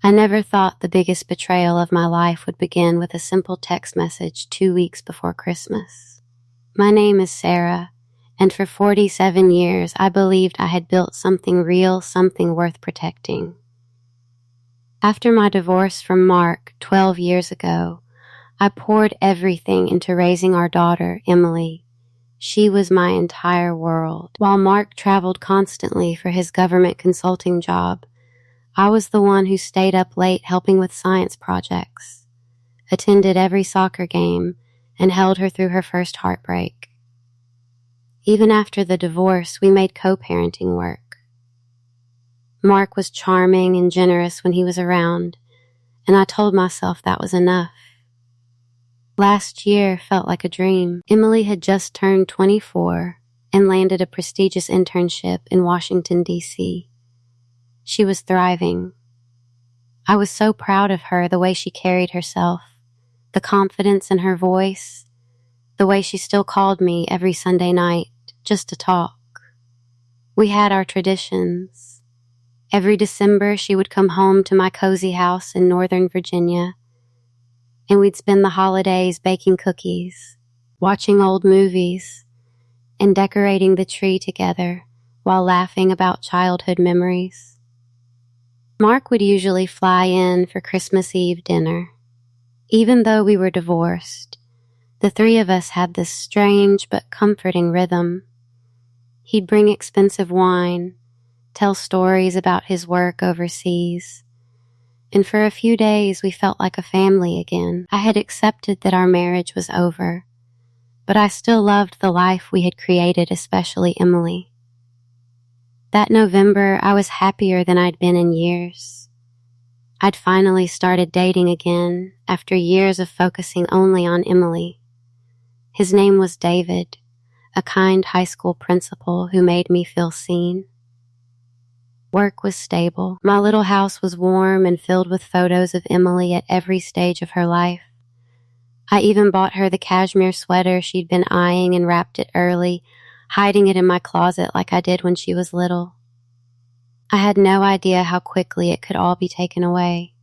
I never thought the biggest betrayal of my life would begin with a simple text message 2 weeks before Christmas. My name is Sarah, and for 47 years I believed I had built something real, something worth protecting. After my divorce from Mark 12 years ago, I poured everything into raising our daughter, Emily. She was my entire world. While Mark traveled constantly for his government consulting job, I was the one who stayed up late helping with science projects, attended every soccer game, and held her through her first heartbreak. Even after the divorce, we made co-parenting work. Mark was charming and generous when he was around, and I told myself that was enough. Last year felt like a dream. Emily had just turned 24 and landed a prestigious internship in Washington, D.C. She was thriving. I was so proud of her, the way she carried herself, the confidence in her voice, the way she still called me every Sunday night just to talk. We had our traditions. Every December, she would come home to my cozy house in Northern Virginia, and we'd spend the holidays baking cookies, watching old movies, and decorating the tree together while laughing about childhood memories. Mark would usually fly in for Christmas Eve dinner. Even though we were divorced, the three of us had this strange but comforting rhythm. He'd bring expensive wine, tell stories about his work overseas, and for a few days we felt like a family again. I had accepted that our marriage was over, but I still loved the life we had created, especially Emily. That November, I was happier than I'd been in years. I'd finally started dating again after years of focusing only on Emily. His name was David, a kind high school principal who made me feel seen. Work was stable. My little house was warm and filled with photos of Emily at every stage of her life. I even bought her the cashmere sweater she'd been eyeing and wrapped it early, hiding it in my closet like I did when she was little. I had no idea how quickly it could all be taken away.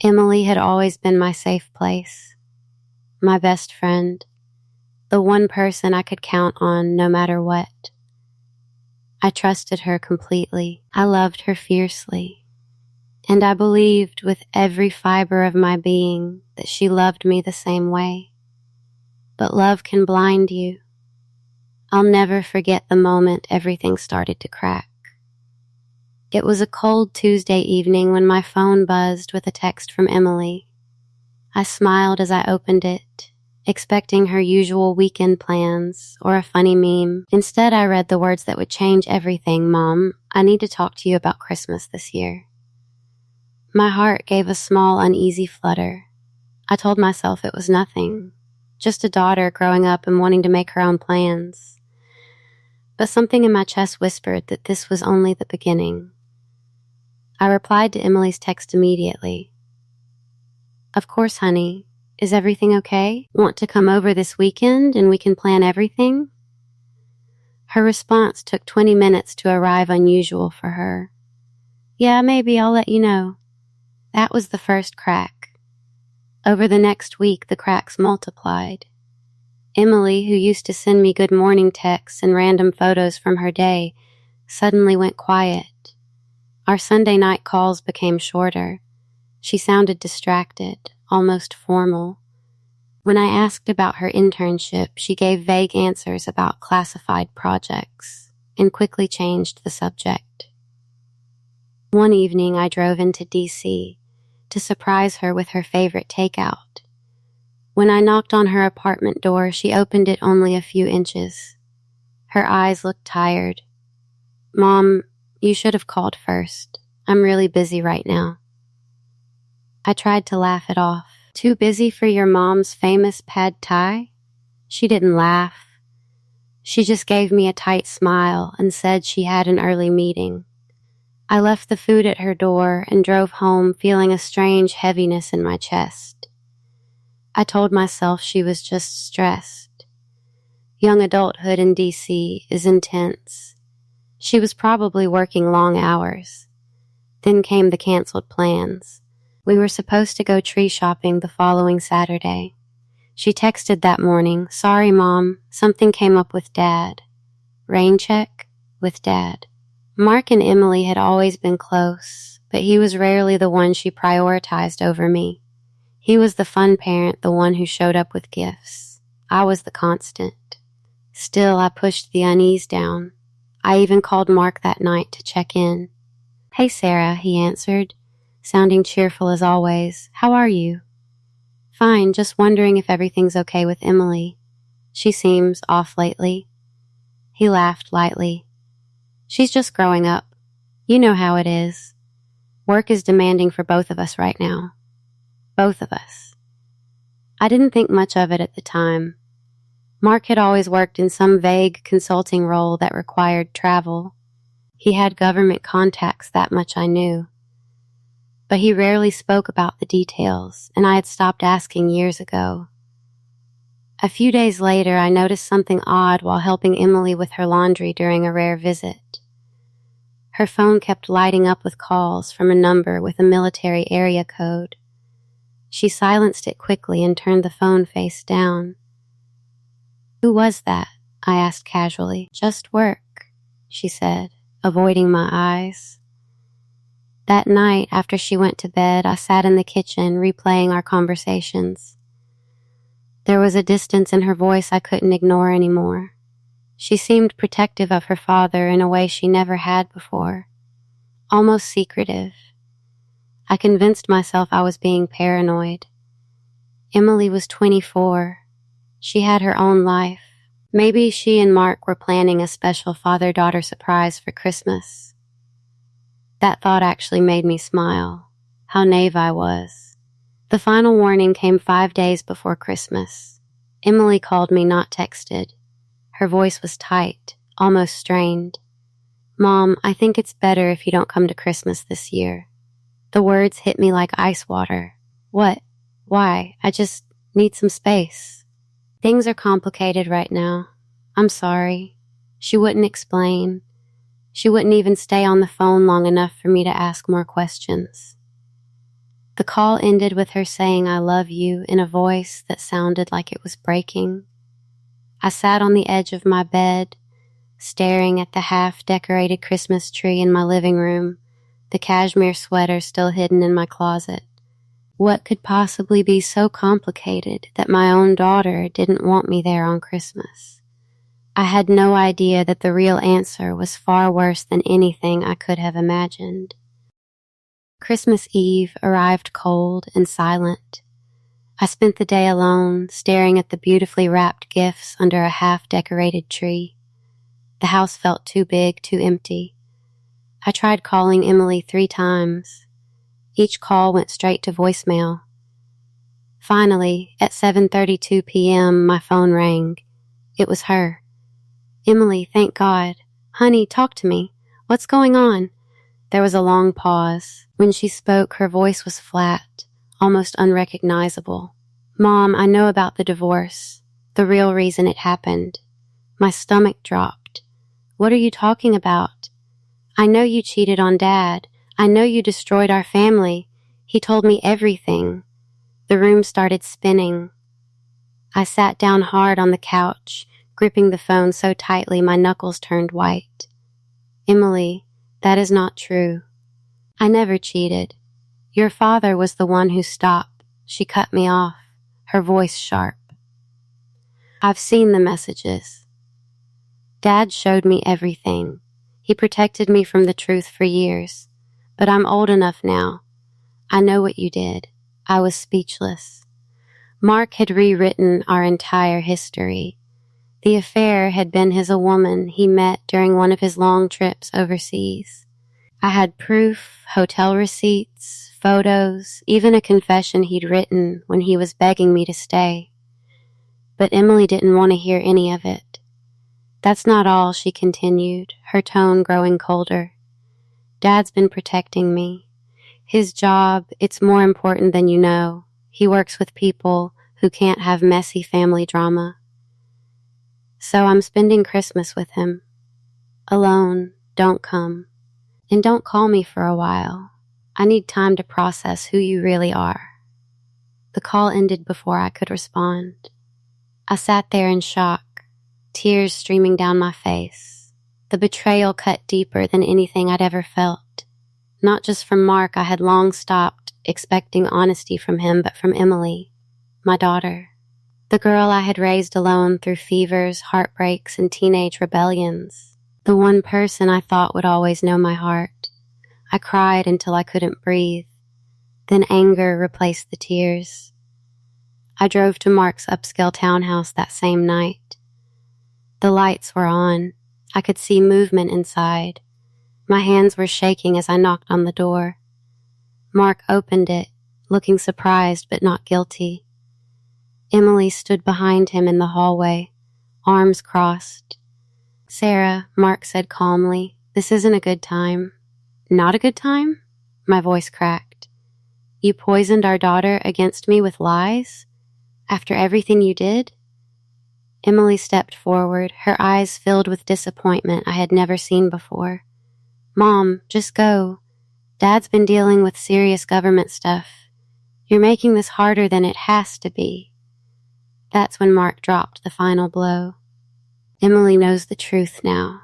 Emily had always been my safe place, my best friend, the one person I could count on no matter what. I trusted her completely. I loved her fiercely, and I believed with every fiber of my being that she loved me the same way. But love can blind you. I'll never forget the moment everything started to crack. It was a cold Tuesday evening when my phone buzzed with a text from Emily. I smiled as I opened it, expecting her usual weekend plans or a funny meme. Instead, I read the words that would change everything. "Mom, I need to talk to you about Christmas this year." My heart gave a small, uneasy flutter. I told myself it was nothing, just a daughter growing up and wanting to make her own plans. But something in my chest whispered that this was only the beginning. I replied to Emily's text immediately. "Of course, honey. Is everything okay? Want to come over this weekend and we can plan everything?" Her response took 20 minutes to arrive, unusual for her. "Yeah, maybe, I'll let you know." That was the first crack. Over the next week, the cracks multiplied. Emily, who used to send me good morning texts and random photos from her day, suddenly went quiet. Our Sunday night calls became shorter. She sounded distracted, almost formal. When I asked about her internship, she gave vague answers about classified projects and quickly changed the subject. One evening, I drove into D.C. to surprise her with her favorite takeout. When I knocked on her apartment door, she opened it only a few inches. Her eyes looked tired. "Mom, you should have called first. I'm really busy right now." I tried to laugh it off. "Too busy for your mom's famous pad thai?" She didn't laugh. She just gave me a tight smile and said she had an early meeting. I left the food at her door and drove home feeling a strange heaviness in my chest. I told myself she was just stressed. Young adulthood in D.C. is intense. She was probably working long hours. Then came the canceled plans. We were supposed to go tree shopping the following Saturday. She texted that morning, "Sorry, Mom, something came up with Dad." Rain check? With Dad. Mark and Emily had always been close, but he was rarely the one she prioritized over me. He was the fun parent, the one who showed up with gifts. I was the constant. Still, I pushed the unease down. I even called Mark that night to check in. "Hey, Sarah," he answered, sounding cheerful as always. "How are you?" "Fine, just wondering if everything's okay with Emily. She seems off lately." He laughed lightly. "She's just growing up. You know how it is. Work is demanding for both of us right now. Both of us." I didn't think much of it at the time. Mark had always worked in some vague consulting role that required travel. He had government contacts, that much I knew. But he rarely spoke about the details, and I had stopped asking years ago. A few days later, I noticed something odd while helping Emily with her laundry during a rare visit. Her phone kept lighting up with calls from a number with a military area code. She silenced it quickly and turned the phone face down. "Who was that?" I asked casually. "Just work," she said, avoiding my eyes. That night, after she went to bed, I sat in the kitchen replaying our conversations. There was a distance in her voice I couldn't ignore anymore. She seemed protective of her father in a way she never had before, almost secretive. I convinced myself I was being paranoid. Emily was 24. She had her own life. Maybe she and Mark were planning a special father-daughter surprise for Christmas. That thought actually made me smile. How naive I was. The final warning came 5 days before Christmas. Emily called me, not texted. Her voice was tight, almost strained. "Mom, I think it's better if you don't come to Christmas this year." The words hit me like ice water. "What? Why? I just need some space." "Things are complicated right now. I'm sorry." She wouldn't explain. She wouldn't even stay on the phone long enough for me to ask more questions. The call ended with her saying "I love you" in a voice that sounded like it was breaking. I sat on the edge of my bed, staring at the half-decorated Christmas tree in my living room, the cashmere sweater still hidden in my closet. What could possibly be so complicated that my own daughter didn't want me there on Christmas? I had no idea that the real answer was far worse than anything I could have imagined. Christmas Eve arrived cold and silent. I spent the day alone, staring at the beautifully wrapped gifts under a half-decorated tree. The house felt too big, too empty. I tried calling Emily 3 times. Each call went straight to voicemail. Finally, at 7:32 p.m., my phone rang. It was her. "Emily, thank God. Honey, talk to me. What's going on?" There was a long pause. When she spoke, her voice was flat, almost unrecognizable. "Mom, I know about the divorce. The real reason it happened." My stomach dropped. "What are you talking about?" "I know you cheated on Dad. I know you destroyed our family. He told me everything." The room started spinning. I sat down hard on the couch, gripping the phone so tightly my knuckles turned white. "Emily, that is not true. I never cheated. Your father was the one who stopped." She cut me off, her voice sharp. "I've seen the messages. Dad showed me everything. He protected me from the truth for years. But I'm old enough now. I know what you did." I was speechless. Mark had rewritten our entire history. The affair had been a woman he met during one of his long trips overseas. I had proof, hotel receipts, photos, even a confession he'd written when he was begging me to stay. But Emily didn't want to hear any of it. "That's not all," she continued, her tone growing colder. "Dad's been protecting me. His job, it's more important than you know. He works with people who can't have messy family drama. So I'm spending Christmas with him. Alone, don't come. And don't call me for a while. I need time to process who you really are. The call ended before I could respond. I sat there in shock, tears streaming down my face. The betrayal cut deeper than anything I'd ever felt. Not just from Mark, I had long stopped expecting honesty from him, but from Emily, my daughter. The girl I had raised alone through fevers, heartbreaks, and teenage rebellions. The one person I thought would always know my heart. I cried until I couldn't breathe. Then anger replaced the tears. I drove to Mark's upscale townhouse that same night. The lights were on. I could see movement inside. My hands were shaking as I knocked on the door. Mark opened it, looking surprised but not guilty. Emily stood behind him in the hallway, arms crossed. "Sarah," Mark said calmly, "this isn't a good time." "Not a good time?" My voice cracked. "You poisoned our daughter against me with lies? After everything you did?" Emily stepped forward, her eyes filled with disappointment I had never seen before. "Mom, just go. Dad's been dealing with serious government stuff. You're making this harder than it has to be." That's when Mark dropped the final blow. "Emily knows the truth now,"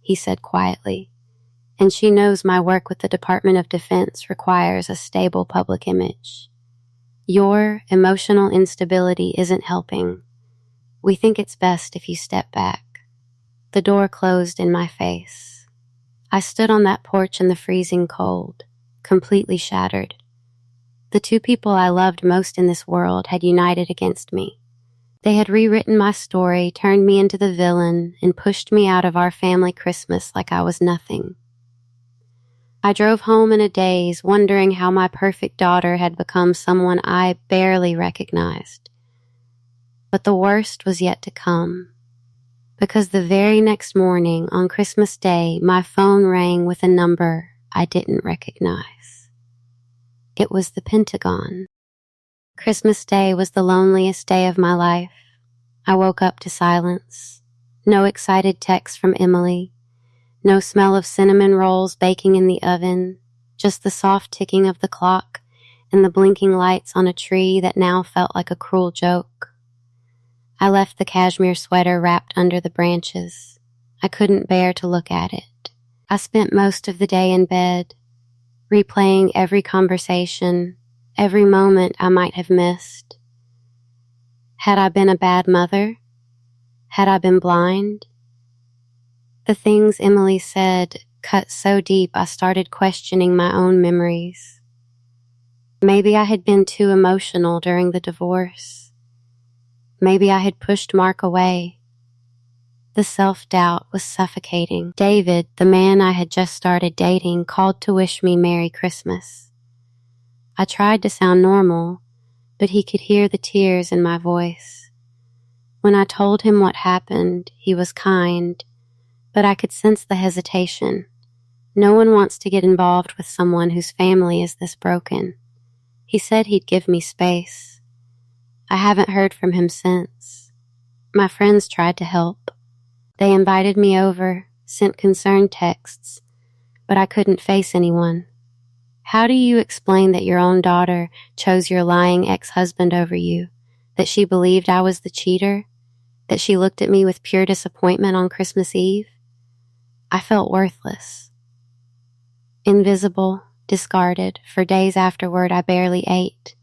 he said quietly, "and she knows my work with the Department of Defense requires a stable public image. Your emotional instability isn't helping. We think it's best if you step back." The door closed in my face. I stood on that porch in the freezing cold, completely shattered. The two people I loved most in this world had united against me. They had rewritten my story, turned me into the villain, and pushed me out of our family Christmas like I was nothing. I drove home in a daze, wondering how my perfect daughter had become someone I barely recognized. But the worst was yet to come, because the very next morning, on Christmas Day, my phone rang with a number I didn't recognize. It was the Pentagon. Christmas Day was the loneliest day of my life. I woke up to silence. No excited text from Emily. No smell of cinnamon rolls baking in the oven. Just the soft ticking of the clock and the blinking lights on a tree that now felt like a cruel joke. I left the cashmere sweater wrapped under the branches. I couldn't bear to look at it. I spent most of the day in bed, replaying every conversation, every moment I might have missed. Had I been a bad mother? Had I been blind? The things Emily said cut so deep I started questioning my own memories. Maybe I had been too emotional during the divorce. Maybe I had pushed Mark away. The self-doubt was suffocating. David, the man I had just started dating, called to wish me Merry Christmas. I tried to sound normal, but he could hear the tears in my voice. When I told him what happened, he was kind, but I could sense the hesitation. No one wants to get involved with someone whose family is this broken. He said he'd give me space. I haven't heard from him since. My friends tried to help. They invited me over, sent concerned texts, but I couldn't face anyone. How do you explain that your own daughter chose your lying ex-husband over you, that she believed I was the cheater, that she looked at me with pure disappointment on Christmas Eve? I felt worthless. Invisible, discarded. For days afterward, I barely ate.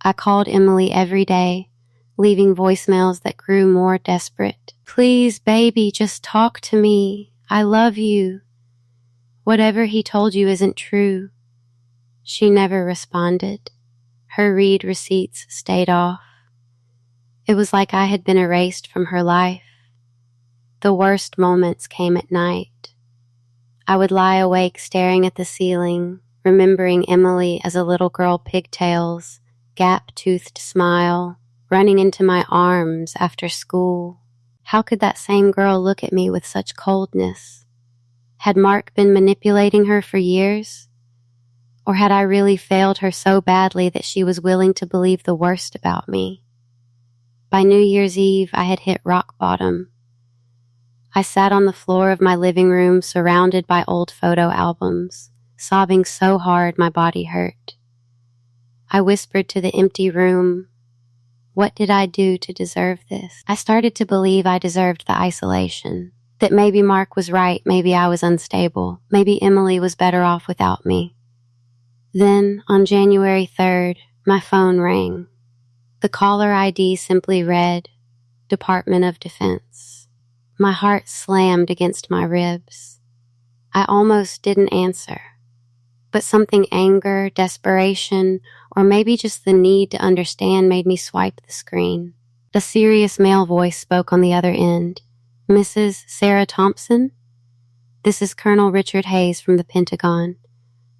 I called Emily every day, leaving voicemails that grew more desperate. "Please, baby, just talk to me. I love you. Whatever he told you isn't true." She never responded. Her read receipts stayed off. It was like I had been erased from her life. The worst moments came at night. I would lie awake staring at the ceiling, remembering Emily as a little girl, pigtails, gap-toothed smile, running into my arms after school. How could that same girl look at me with such coldness? Had Mark been manipulating her for years? Or had I really failed her so badly that she was willing to believe the worst about me? By New Year's Eve, I had hit rock bottom. I sat on the floor of my living room surrounded by old photo albums, sobbing so hard my body hurt. I whispered to the empty room, "What did I do to deserve this?" I started to believe I deserved the isolation, that maybe Mark was right, maybe I was unstable, maybe Emily was better off without me. Then, on January 3rd, my phone rang. The caller ID simply read, Department of Defense. My heart slammed against my ribs. I almost didn't answer, but something anger, desperation, or maybe just the need to understand made me swipe the screen. A serious male voice spoke on the other end. "Mrs. Sarah Thompson? This is Colonel Richard Hayes from the Pentagon.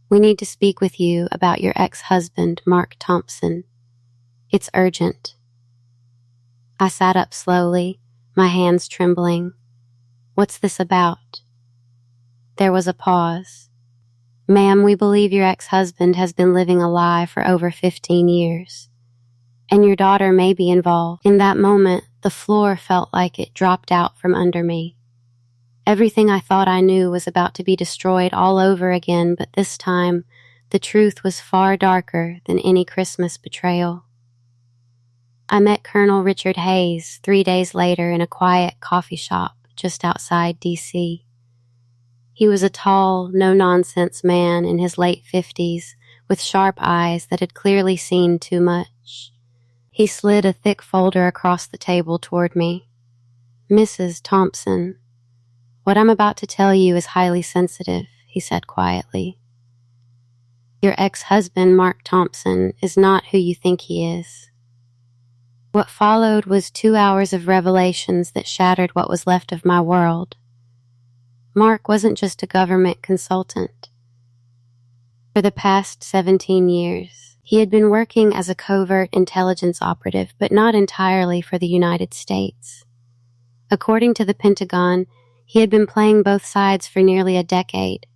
We need to speak with you about your ex-husband, Mark Thompson. It's urgent." I sat up slowly, my hands trembling. "What's this about?" There was a pause. "Ma'am, we believe your ex-husband has been living a lie for over 15 years. And your daughter may be involved." In that moment, the floor felt like it dropped out from under me. Everything I thought I knew was about to be destroyed all over again, but this time, the truth was far darker than any Christmas betrayal. I met Colonel Richard Hayes 3 days later in a quiet coffee shop just outside D.C. He was a tall, no-nonsense man in his late 50s with sharp eyes that had clearly seen too much. He slid a thick folder across the table toward me. "Mrs. Thompson, what I'm about to tell you is highly sensitive," he said quietly. "Your ex-husband, Mark Thompson, is not who you think he is." What followed was 2 hours of revelations that shattered what was left of my world. Mark wasn't just a government consultant. For the past 17 years, he had been working as a covert intelligence operative, but not entirely for the United States. According to the Pentagon, he had been playing both sides for nearly a decade,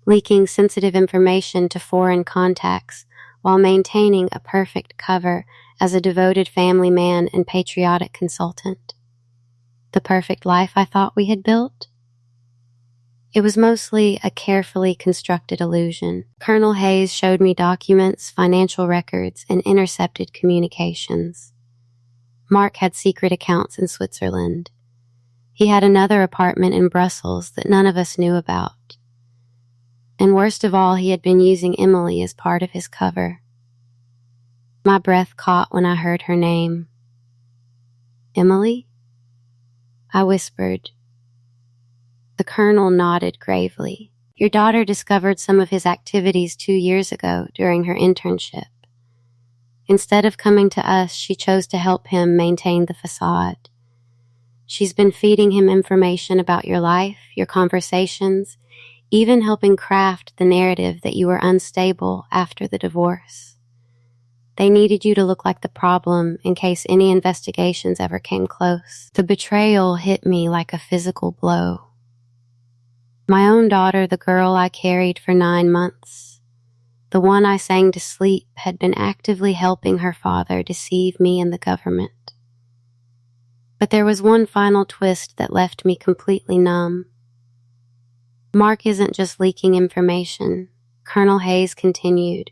leaking sensitive information to foreign contacts while maintaining a perfect cover as a devoted family man and patriotic consultant. The perfect life I thought we had built? It was mostly a carefully constructed illusion. Colonel Hayes showed me documents, financial records, and intercepted communications. Mark had secret accounts in Switzerland. He had another apartment in Brussels that none of us knew about. And worst of all, he had been using Emily as part of his cover. My breath caught when I heard her name. "Emily?" I whispered. The colonel nodded gravely. "Your daughter discovered some of his activities 2 years ago during her internship. Instead of coming to us, she chose to help him maintain the facade. She's been feeding him information about your life, your conversations, even helping craft the narrative that you were unstable after the divorce. They needed you to look like the problem in case any investigations ever came close." The betrayal hit me like a physical blow. My own daughter, the girl I carried for 9 months, the one I sang to sleep, had been actively helping her father deceive me and the government. But there was one final twist that left me completely numb. Mark isn't just leaking information, Colonel Hayes continued.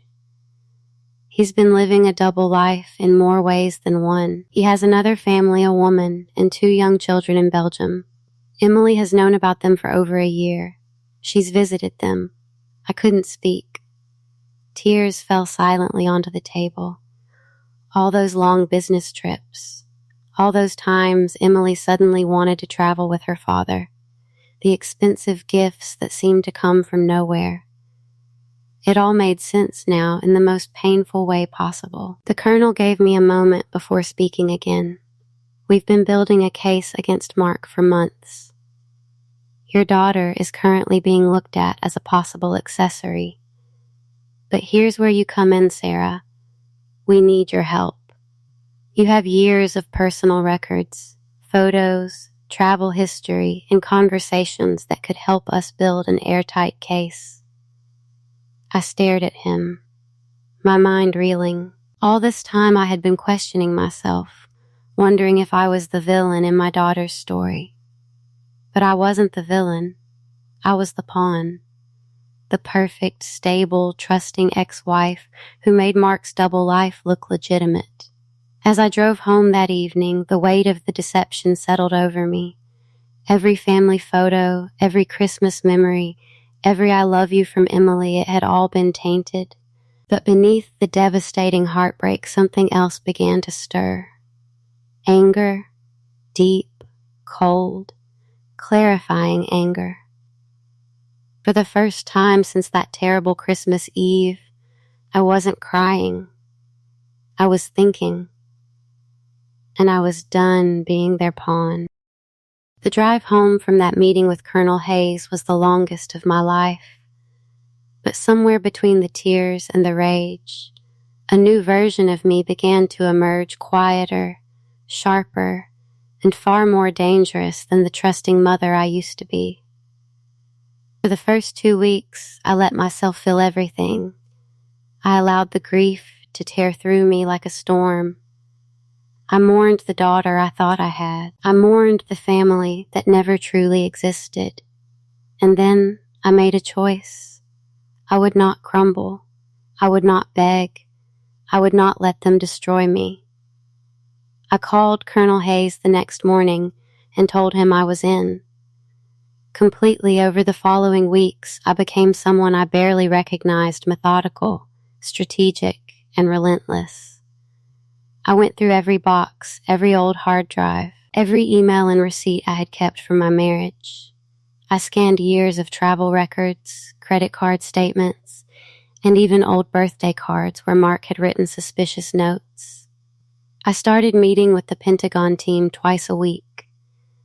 He's been living a double life in more ways than one. He has another family, a woman, and 2 young children in Belgium. Emily has known about them for over a year. She's visited them. I couldn't speak. Tears fell silently onto the table. All those long business trips. All those times Emily suddenly wanted to travel with her father. The expensive gifts that seemed to come from nowhere. It all made sense now in the most painful way possible. The colonel gave me a moment before speaking again. "We've been building a case against Mark for months. Your daughter is currently being looked at as a possible accessory. But here's where you come in, Sarah. We need your help. You have years of personal records, photos, travel history, and conversations that could help us build an airtight case." I stared at him, my mind reeling. All this time I had been questioning myself, wondering if I was the villain in my daughter's story. But I wasn't the villain. I was the pawn. The perfect, stable, trusting ex-wife who made Mark's double life look legitimate. As I drove home that evening, the weight of the deception settled over me. Every family photo, every Christmas memory, every I love you from Emily, it had all been tainted. But beneath the devastating heartbreak, something else began to stir. Anger, deep, cold, clarifying anger. For the first time since that terrible Christmas Eve, I wasn't crying. I was thinking. And I was done being their pawn. The drive home from that meeting with Colonel Hayes was the longest of my life. But somewhere between the tears and the rage, a new version of me began to emerge, quieter, sharper, and far more dangerous than the trusting mother I used to be. For the first 2 weeks, I let myself feel everything. I allowed the grief to tear through me like a storm. I mourned the daughter I thought I had. I mourned the family that never truly existed. And then I made a choice. I would not crumble. I would not beg. I would not let them destroy me. I called Colonel Hayes the next morning and told him I was in. Completely over the following weeks, I became someone I barely recognized, methodical, strategic, and relentless. I went through every box, every old hard drive, every email and receipt I had kept from my marriage. I scanned years of travel records, credit card statements, and even old birthday cards where Mark had written suspicious notes. I started meeting with the Pentagon team twice a week.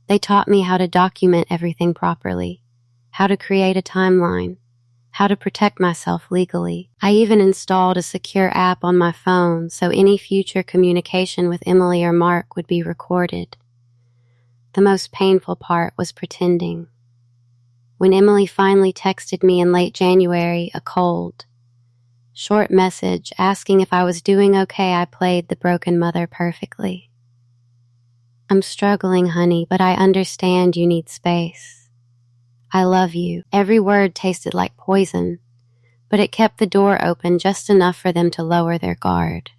They taught me how to document everything properly, how to create a timeline, how to protect myself legally. I even installed a secure app on my phone so any future communication with Emily or Mark would be recorded. The most painful part was pretending. When Emily finally texted me in late January, a cold, short message asking if I was doing okay, I played the broken mother perfectly. I'm struggling, honey, but I understand you need space. I love you. Every word tasted like poison, but it kept the door open just enough for them to lower their guard.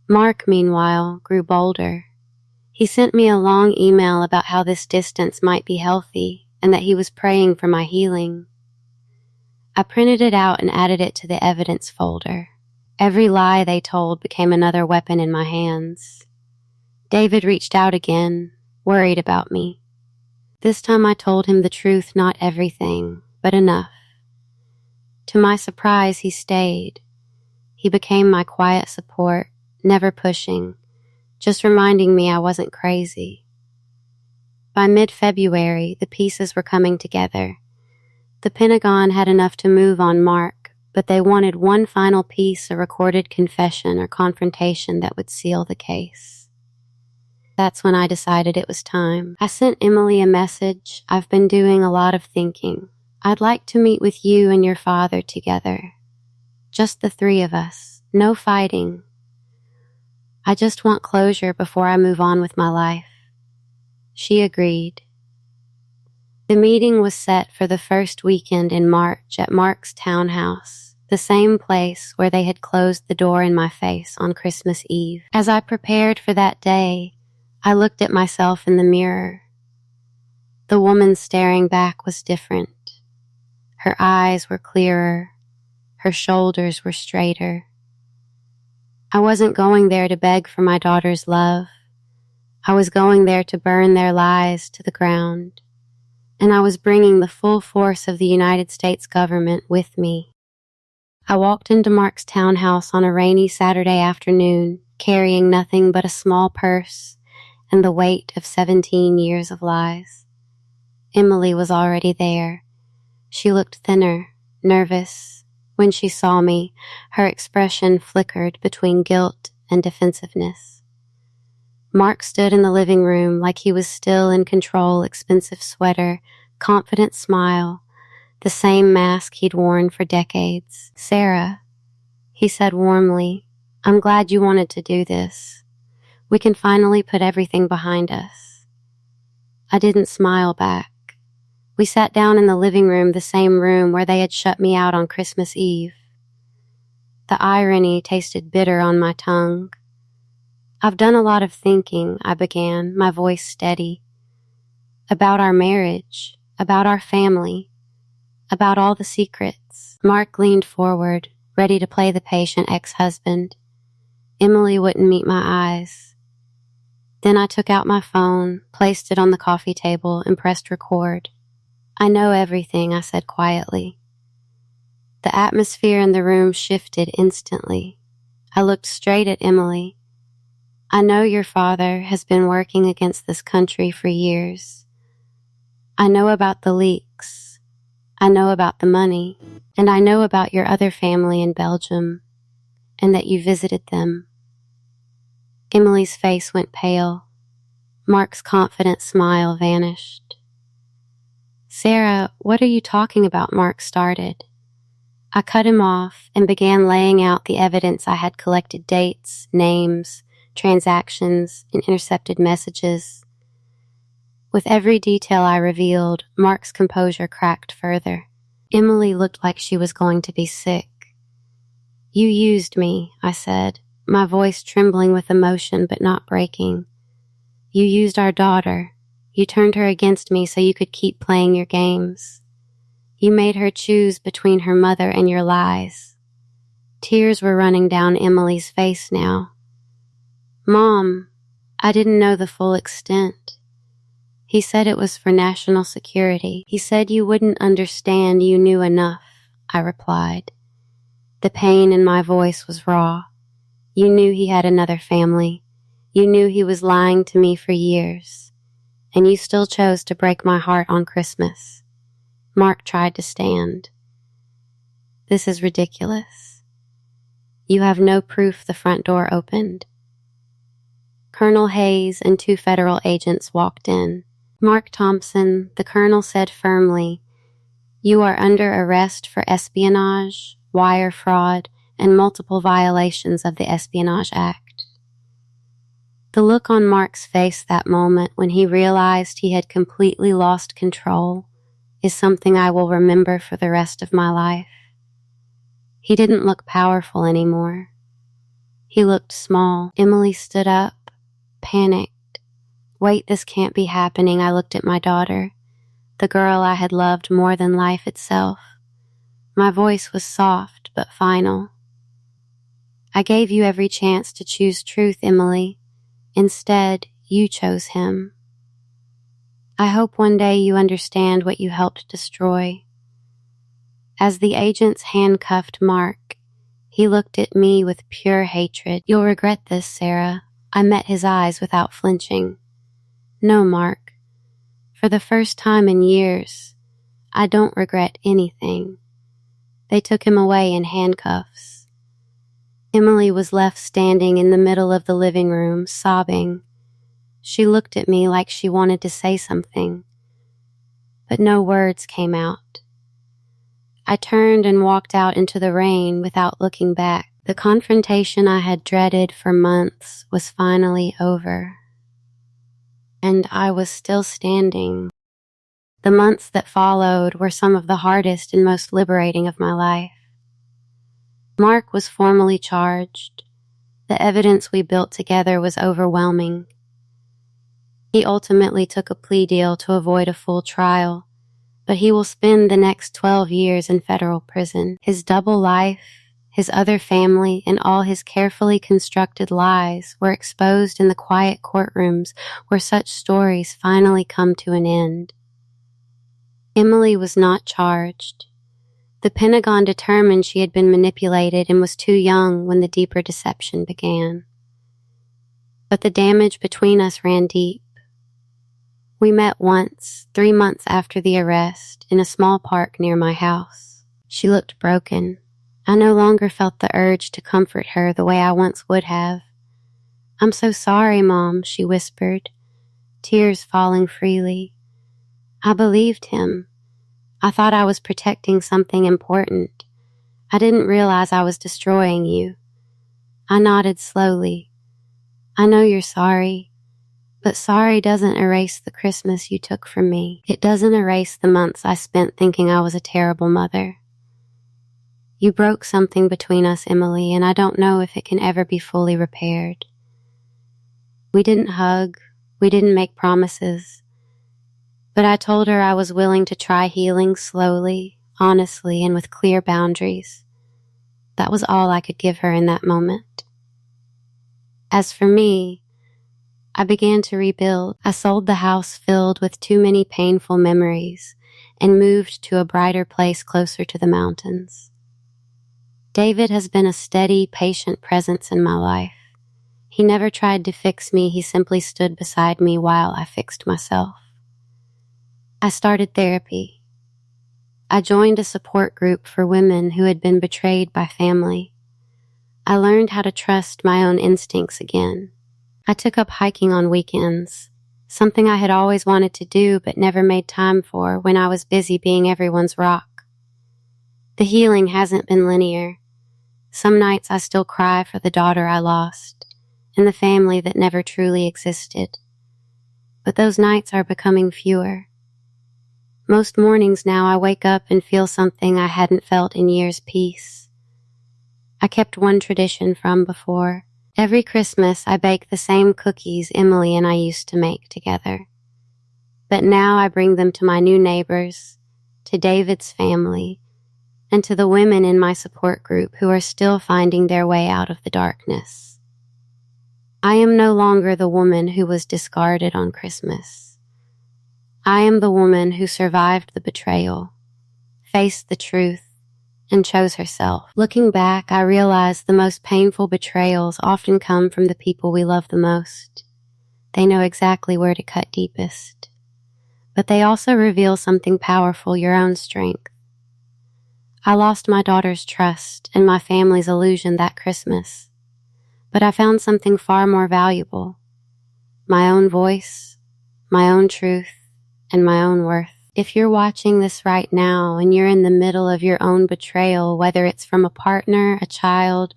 Mark, meanwhile, grew bolder. He sent me a long email about how this distance might be healthy and that he was praying for my healing. I printed it out and added it to the evidence folder. Every lie they told became another weapon in my hands. David reached out again, worried about me. This time I told him the truth, not everything, but enough. To my surprise, he stayed. He became my quiet support, never pushing, just reminding me I wasn't crazy. By mid-February, the pieces were coming together. The Pentagon had enough to move on Mark, but they wanted one final piece, a recorded confession or confrontation that would seal the case. That's when I decided it was time. I sent Emily a message. I've been doing a lot of thinking. I'd like to meet with you and your father together. Just the three of us. No fighting. I just want closure before I move on with my life. She agreed. The meeting was set for the first weekend in March at Mark's townhouse, the same place where they had closed the door in my face on Christmas Eve. As I prepared for that day, I looked at myself in the mirror. The woman staring back was different. Her eyes were clearer. Her shoulders were straighter. I wasn't going there to beg for my daughter's love. I was going there to burn their lies to the ground. And I was bringing the full force of the United States government with me. I walked into Mark's townhouse on a rainy Saturday afternoon, carrying nothing but a small purse and the weight of 17 years of lies. Emily was already there. She looked thinner, nervous. When she saw me, her expression flickered between guilt and defensiveness. Mark stood in the living room like he was still in control, expensive sweater, confident smile, the same mask he'd worn for decades. "Sarah," he said warmly, "I'm glad you wanted to do this. We can finally put everything behind us." I didn't smile back. We sat down in the living room, the same room where they had shut me out on Christmas Eve. The irony tasted bitter on my tongue. "I've done a lot of thinking," I began, my voice steady. "About our marriage, about our family, about all the secrets." Mark leaned forward, ready to play the patient ex-husband. Emily wouldn't meet my eyes. Then I took out my phone, placed it on the coffee table, and pressed record. "I know everything," I said quietly. The atmosphere in the room shifted instantly. I looked straight at Emily. "I know your father has been working against this country for years. I know about the leaks. I know about the money. And I know about your other family in Belgium, and that you visited them." Emily's face went pale. Mark's confident smile vanished. "Sarah, what are you talking about?" Mark started. I cut him off and began laying out the evidence I had collected: dates, names, transactions, and intercepted messages. With every detail I revealed, Mark's composure cracked further. Emily looked like she was going to be sick. "You used me," I said, my voice trembling with emotion but not breaking. "You used our daughter. You turned her against me so you could keep playing your games. You made her choose between her mother and your lies." Tears were running down Emily's face now. "Mom, I didn't know the full extent. He said it was for national security. He said you wouldn't understand. You knew enough," I replied. The pain in my voice was raw. "You knew he had another family. You knew he was lying to me for years. And you still chose to break my heart on Christmas." Mark tried to stand. "This is ridiculous. You have no proof the front door opened." Colonel Hayes and 2 federal agents walked in. "Mark Thompson," the colonel said firmly, "you are under arrest for espionage, wire fraud, and multiple violations of the Espionage Act." The look on Mark's face that moment when he realized he had completely lost control is something I will remember for the rest of my life. He didn't look powerful anymore. He looked small. Emily stood up, panicked. "Wait, this can't be happening." I looked at my daughter, the girl I had loved more than life itself. My voice was soft but final. "I gave you every chance to choose truth, Emily. Instead, you chose him. I hope one day you understand what you helped destroy." As the agents handcuffed Mark, he looked at me with pure hatred. "You'll regret this, Sarah." I met his eyes without flinching. "No, Mark. For the first time in years, I don't regret anything." They took him away in handcuffs. Emily was left standing in the middle of the living room, sobbing. She looked at me like she wanted to say something, but no words came out. I turned and walked out into the rain without looking back. The confrontation I had dreaded for months was finally over. And I was still standing. The months that followed were some of the hardest and most liberating of my life. Mark was formally charged. The evidence we built together was overwhelming. He ultimately took a plea deal to avoid a full trial, but he will spend the next 12 years in federal prison. His double life, his other family, and all his carefully constructed lies were exposed in the quiet courtrooms where such stories finally come to an end. Emily was not charged. The Pentagon determined she had been manipulated and was too young when the deeper deception began. But the damage between us ran deep. We met once, 3 months after the arrest, in a small park near my house. She looked broken. I no longer felt the urge to comfort her the way I once would have. "I'm so sorry, Mom," she whispered, tears falling freely. I believed him. I thought I was protecting something important. I didn't realize I was destroying you. I nodded slowly. "I know you're sorry, But sorry doesn't erase the Christmas you took from me. It doesn't erase the months I spent thinking I was a terrible mother. You broke something between us, Emily, and I don't know if it can ever be fully repaired. We didn't hug, we didn't make promises, but I told her I was willing to try healing slowly, honestly, and with clear boundaries. That was all I could give her in that moment. As for me, I began to rebuild. I sold the house filled with too many painful memories and moved to a brighter place closer to the mountains. David has been a steady, patient presence in my life. He never tried to fix me, he simply stood beside me while I fixed myself. I started therapy. I joined a support group for women who had been betrayed by family. I learned how to trust my own instincts again. I took up hiking on weekends, something I had always wanted to do but never made time for when I was busy being everyone's rock. The healing hasn't been linear. Some nights I still cry for the daughter I lost and the family that never truly existed. But those nights are becoming fewer. Most mornings now I wake up and feel something I hadn't felt in years: peace. I kept one tradition from before. Every Christmas I bake the same cookies Emily and I used to make together. But now I bring them to my new neighbors, to David's family, and to the women in my support group who are still finding their way out of the darkness. I am no longer the woman who was discarded on Christmas. I am the woman who survived the betrayal, faced the truth, and chose herself. Looking back, I realize the most painful betrayals often come from the people we love the most. They know exactly where to cut deepest. But they also reveal something powerful: your own strength. I lost my daughter's trust and my family's illusion that Christmas. But I found something far more valuable: my own voice, my own truth, and my own worth. If you're watching this right now and you're in the middle of your own betrayal, whether it's from a partner, a child,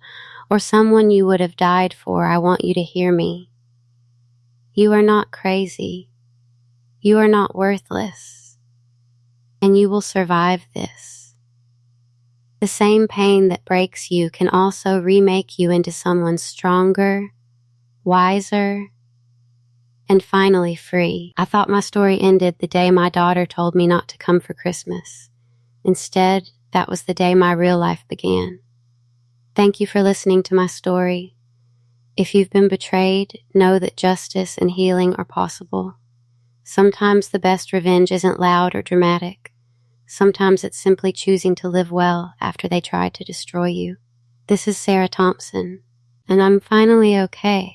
or someone you would have died for, I want you to hear me. You are not crazy. You are not worthless. And you will survive this. The same pain that breaks you can also remake you into someone stronger, wiser, and finally free. I thought my story ended the day my daughter told me not to come for Christmas. Instead, that was the day my real life began. Thank you for listening to my story. If you've been betrayed, know that justice and healing are possible. Sometimes the best revenge isn't loud or dramatic. Sometimes it's simply choosing to live well after they tried to destroy you. This is Sarah Thompson, and I'm finally okay.